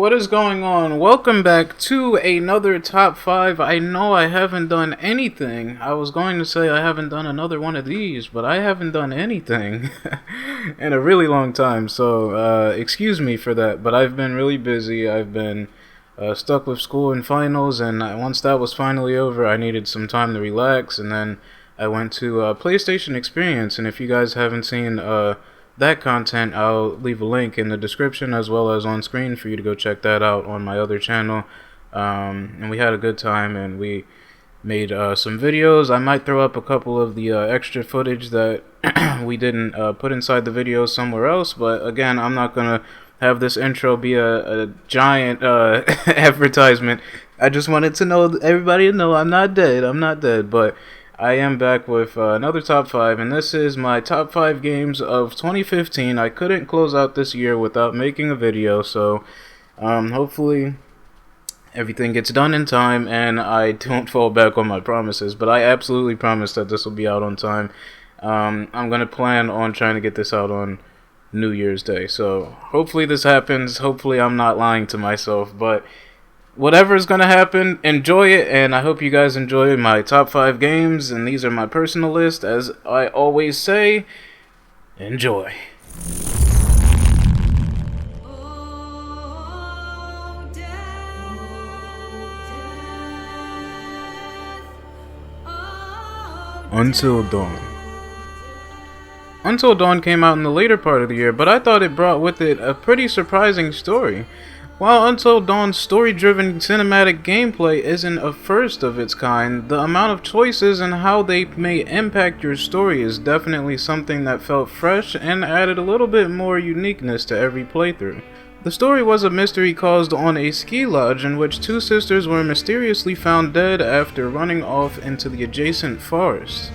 what is going on? Welcome back to another top 5. I know I haven't done anything. I was going to say I haven't done another one of these, but I haven't done anything in a really long time. So, excuse me for that, but I've been really busy. I've been stuck with school and finals, and once that was finally over, I needed some time to relax, and then I went to PlayStation Experience, and if you guys haven't seen that content, I'll leave a link in the description as well as on screen for you to go check that out on my other channel. And we had a good time, and we made some videos. I might throw up a couple of the extra footage that we didn't put inside the video somewhere else, but again, I'm not gonna have this intro be a giant advertisement. I just wanted to know, everybody to know I'm not dead, but I am back with another top 5, and this is my top 5 games of 2015. I couldn't close out this year without making a video, so hopefully everything gets done in time and I don't fall back on my promises, but I absolutely promise that this will be out on time. I'm going to plan on trying to get this out on New Year's Day, so hopefully this happens. Hopefully I'm not lying to myself, but whatever is going to happen, enjoy it, and I hope you guys enjoy my top 5 games, and these are my personal list. As I always say, enjoy. Until Dawn. Until Dawn came out in the later part of the year, but I thought it brought with it a pretty surprising story. While Until Dawn's story-driven cinematic gameplay isn't a first of its kind, the amount of choices and how they may impact your story is definitely something that felt fresh and added a little bit more uniqueness to every playthrough. The story was a mystery caused on a ski lodge in which 2 sisters were mysteriously found dead after running off into the adjacent forest.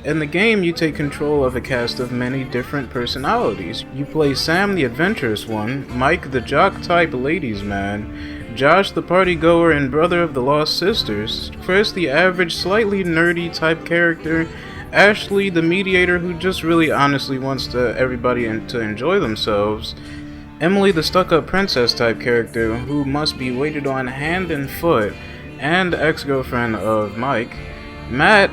In the game, you take control of a cast of many different personalities. You play Sam the adventurous one, Mike the jock-type ladies man, Josh the party-goer and brother of the lost sisters, Chris the average slightly nerdy type character, Ashley the mediator who just really honestly wants everybody to enjoy themselves, Emily the stuck-up princess type character who must be waited on hand and foot, and ex-girlfriend of Mike, Matt,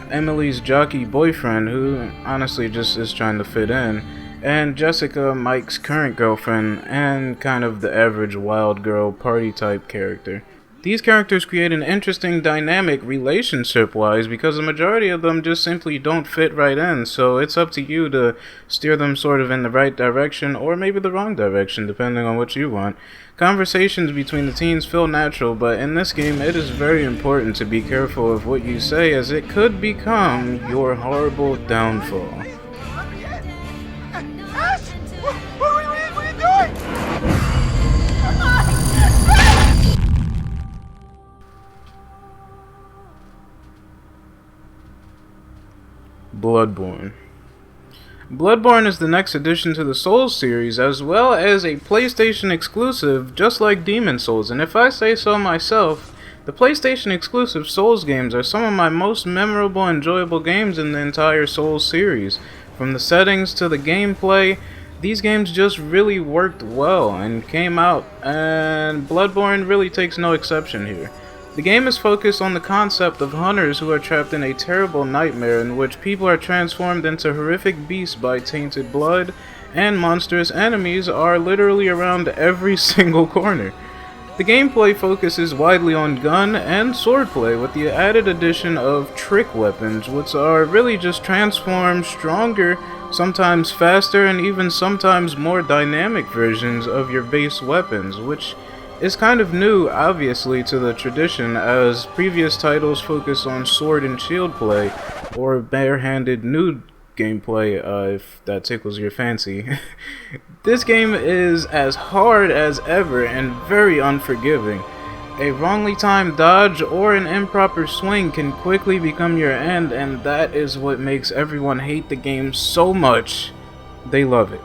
Emily's jockey boyfriend who honestly just is trying to fit in, and Jessica, Mike's current girlfriend, and kind of the average wild girl party type character. These characters create an interesting dynamic relationship-wise because the majority of them just simply don't fit right in, so it's up to you to steer them sort of in the right direction or maybe the wrong direction depending on what you want. Conversations between the teens feel natural, but in this game it is very important to be careful of what you say as it could become your horrible downfall. What are you doing? Bloodborne. Bloodborne is the next addition to the Souls series, as well as a PlayStation exclusive, just like Demon Souls, and if I say so myself, the PlayStation exclusive Souls games are some of my most memorable and enjoyable games in the entire Souls series. From the settings to the gameplay, these games just really worked well and came out, and Bloodborne really takes no exception here. The game is focused on the concept of hunters who are trapped in a terrible nightmare in which people are transformed into horrific beasts by tainted blood, and monstrous enemies are literally around every single corner. The gameplay focuses widely on gun and swordplay with the added addition of trick weapons, which are really just transformed, stronger, sometimes faster, and even sometimes more dynamic versions of your base weapons, which is kind of new, obviously, to the tradition, as previous titles focus on sword and shield play, or barehanded nude gameplay, if that tickles your fancy. This game is as hard as ever and very unforgiving. A wrongly timed dodge or an improper swing can quickly become your end, and that is what makes everyone hate the game so much. They love it.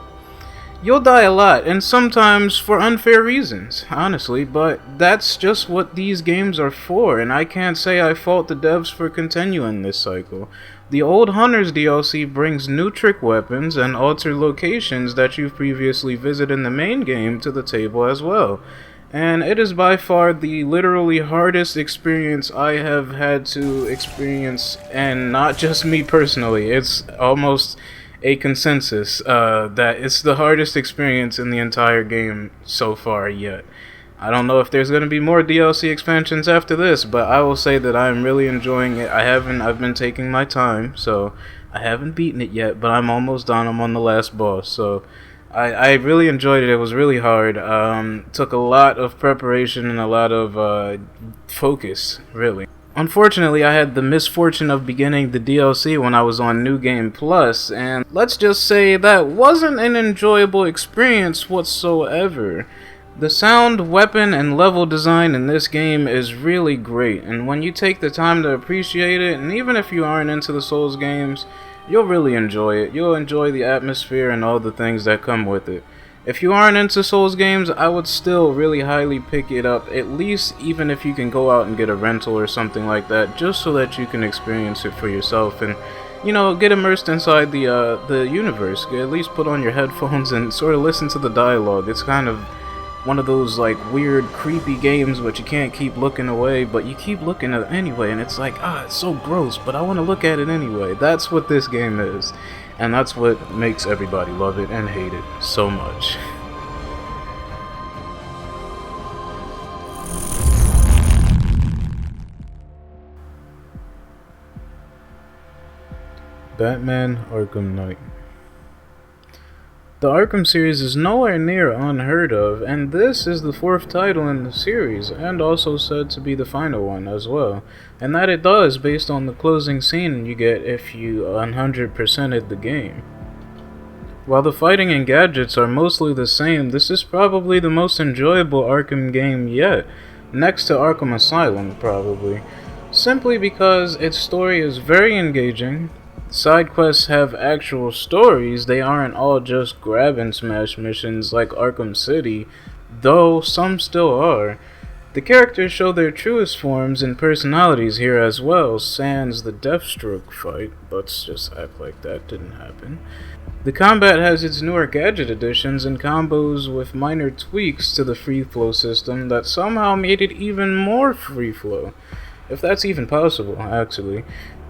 You'll die a lot, and sometimes for unfair reasons, honestly, but that's just what these games are for, and I can't say I fault the devs for continuing this cycle. The Old Hunters DLC brings new trick weapons and altered locations that you've previously visited in the main game to the table as well. And it is by far the literally hardest experience I have had to experience, and not just me personally. It's almost a consensus that it's the hardest experience in the entire game so far yet. I don't know if there's going to be more DLC expansions after this, but I will say that I'm really enjoying it. I've been taking my time, so I haven't beaten it yet, but I'm almost done. I'm on the last boss, so I really enjoyed it. It was really hard. Took a lot of preparation and a lot of focus, really. Unfortunately, I had the misfortune of beginning the DLC when I was on New Game Plus, and let's just say that wasn't an enjoyable experience whatsoever. The sound, weapon, and level design in this game is really great, and when you take the time to appreciate it, and even if you aren't into the Souls games, you'll really enjoy it. You'll enjoy the atmosphere and all the things that come with it. If you aren't into Souls games, I would still really highly pick it up, at least even if you can go out and get a rental or something like that, just so that you can experience it for yourself and, you know, get immersed inside the universe. At least put on your headphones and sort of listen to the dialogue. It's kind of one of those like weird creepy games but you can't keep looking away, but you keep looking at it anyway, and it's like, it's so gross, but I want to look at it anyway. That's what this game is, and that's what makes everybody love it and hate it so much. Batman Arkham Knight. The Arkham series is nowhere near unheard of, and this is the 4th title in the series, and also said to be the final one as well. And that it does, based on the closing scene you get if you 100%ed the game. While the fighting and gadgets are mostly the same, this is probably the most enjoyable Arkham game yet, next to Arkham Asylum probably. Simply because its story is very engaging. Side quests have actual stories, they aren't all just grab and smash missions like Arkham City, though some still are. The characters show their truest forms and personalities here as well, sans the Deathstroke fight. Let's just act like that didn't happen. The combat has its newer gadget additions and combos with minor tweaks to the free flow system that somehow made it even more free flow. If that's even possible, actually.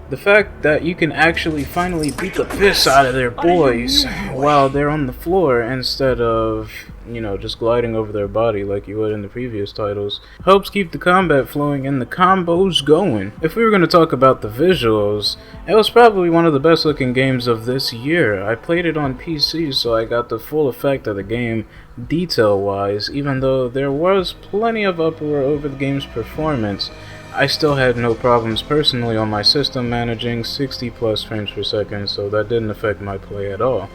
The fact that you can actually finally beat the piss out of their boys while they're on the floor instead of, you know, just gliding over their body like you would in the previous titles, helps keep the combat flowing and the combos going. If we were going to talk about the visuals, it was probably one of the best looking games of this year. I played it on PC, so I got the full effect of the game detail wise. Even though there was plenty of uproar over the game's performance, I still had no problems personally on my system managing 60 plus frames per second, so that didn't affect my play at all.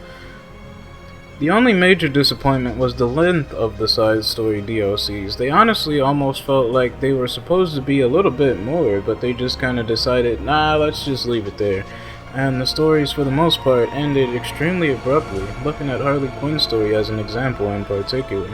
The only major disappointment was the length of the side story DLCs. They honestly almost felt like they were supposed to be a little bit more, but they just kinda decided, nah, let's just leave it there. And the stories for the most part ended extremely abruptly, looking at Harley Quinn's story as an example in particular.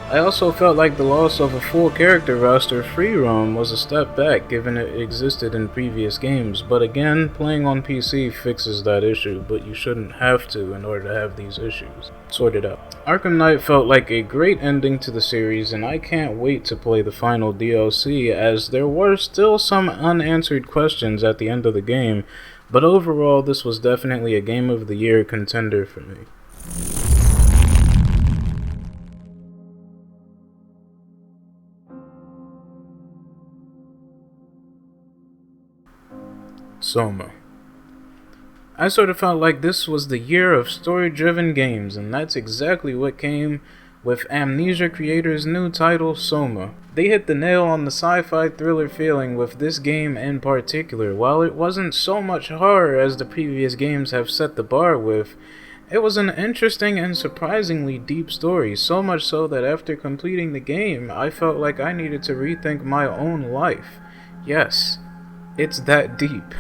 I also felt like the loss of a full character roster free roam was a step back given it existed in previous games, but again, playing on PC fixes that issue, but you shouldn't have to in order to have these issues sorted out. Arkham Knight felt like a great ending to the series, and I can't wait to play the final DLC as there were still some unanswered questions at the end of the game, but overall this was definitely a Game of the Year contender for me. Soma. I sort of felt like this was the year of story-driven games, and that's exactly what came with Amnesia creators' new title, Soma. They hit the nail on the sci-fi thriller feeling with this game in particular. While it wasn't so much horror as the previous games have set the bar with, it was an interesting and surprisingly deep story, so much so that after completing the game, I felt like I needed to rethink my own life. Yes, it's that deep.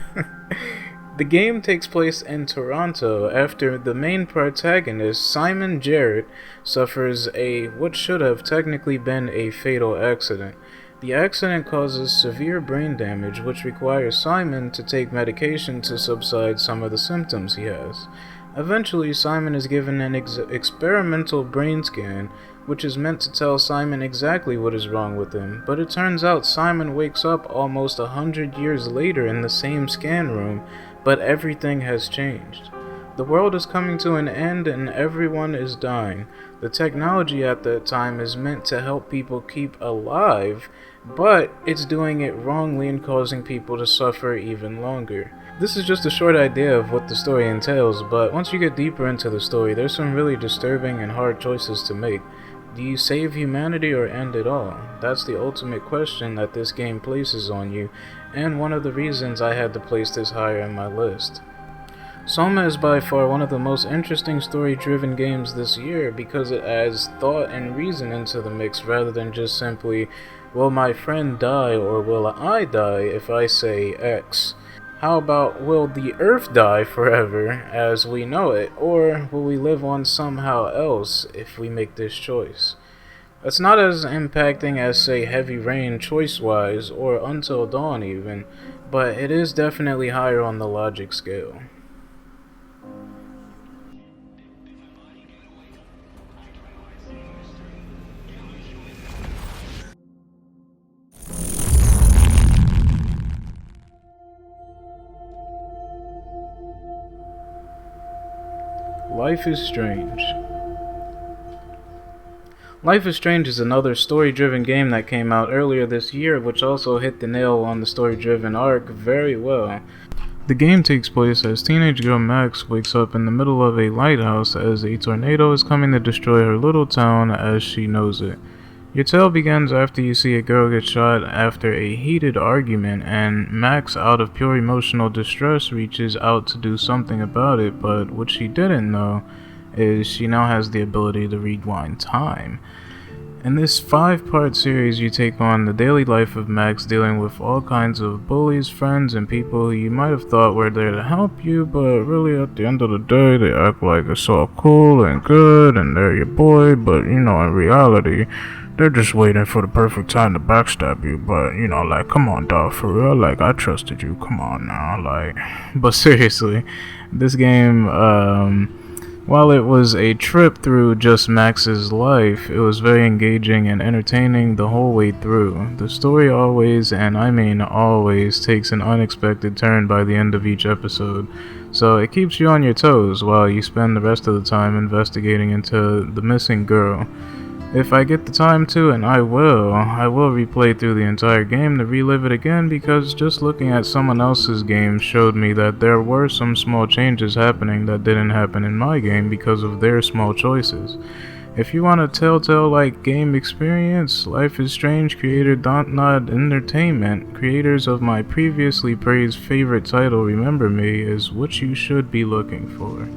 The game takes place in Toronto after the main protagonist, Simon Jarrett, suffers what should have technically been a fatal accident. The accident causes severe brain damage, which requires Simon to take medication to subside some of the symptoms he has. Eventually, Simon is given an experimental brain scan, which is meant to tell Simon exactly what is wrong with him, but it turns out Simon wakes up almost 100 years later in the same scan room, but everything has changed. The world is coming to an end and everyone is dying. The technology at that time is meant to help people keep alive, but it's doing it wrongly and causing people to suffer even longer. This is just a short idea of what the story entails, but once you get deeper into the story, there's some really disturbing and hard choices to make. Do you save humanity or end it all? That's the ultimate question that this game places on you, and one of the reasons I had to place this higher in my list. Soma is by far one of the most interesting story-driven games this year because it adds thought and reason into the mix rather than just simply, will my friend die or will I die if I say X? How about, will the Earth die forever as we know it, or will we live on somehow else if we make this choice? It's not as impacting as, say, Heavy Rain choice-wise, or Until Dawn even, but it is definitely higher on the logic scale. Life is Strange. Life is Strange is another story-driven game that came out earlier this year, which also hit the nail on the story-driven arc very well. The game takes place as teenage girl Max wakes up in the middle of a lighthouse as a tornado is coming to destroy her little town as she knows it. Your tale begins after you see a girl get shot after a heated argument, and Max, out of pure emotional distress, reaches out to do something about it, but what she didn't know is she now has the ability to rewind time. In this 5-part series, you take on the daily life of Max dealing with all kinds of bullies, friends, and people who you might have thought were there to help you, but really at the end of the day, they act like it's all cool and good, and they're your boy, but in reality, they're just waiting for the perfect time to backstab you, but like, come on, dog, for real, like, I trusted you, come on now, like. But seriously, this game, while it was a trip through just Max's life, it was very engaging and entertaining the whole way through. The story always, and I mean always, takes an unexpected turn by the end of each episode, so it keeps you on your toes while you spend the rest of the time investigating into the missing girl. If I get the time to, and I will replay through the entire game to relive it again, because just looking at someone else's game showed me that there were some small changes happening that didn't happen in my game because of their small choices. If you want a Telltale-like game experience, Life is Strange creator Dontnod Entertainment, creators of my previously praised favorite title Remember Me, is what you should be looking for.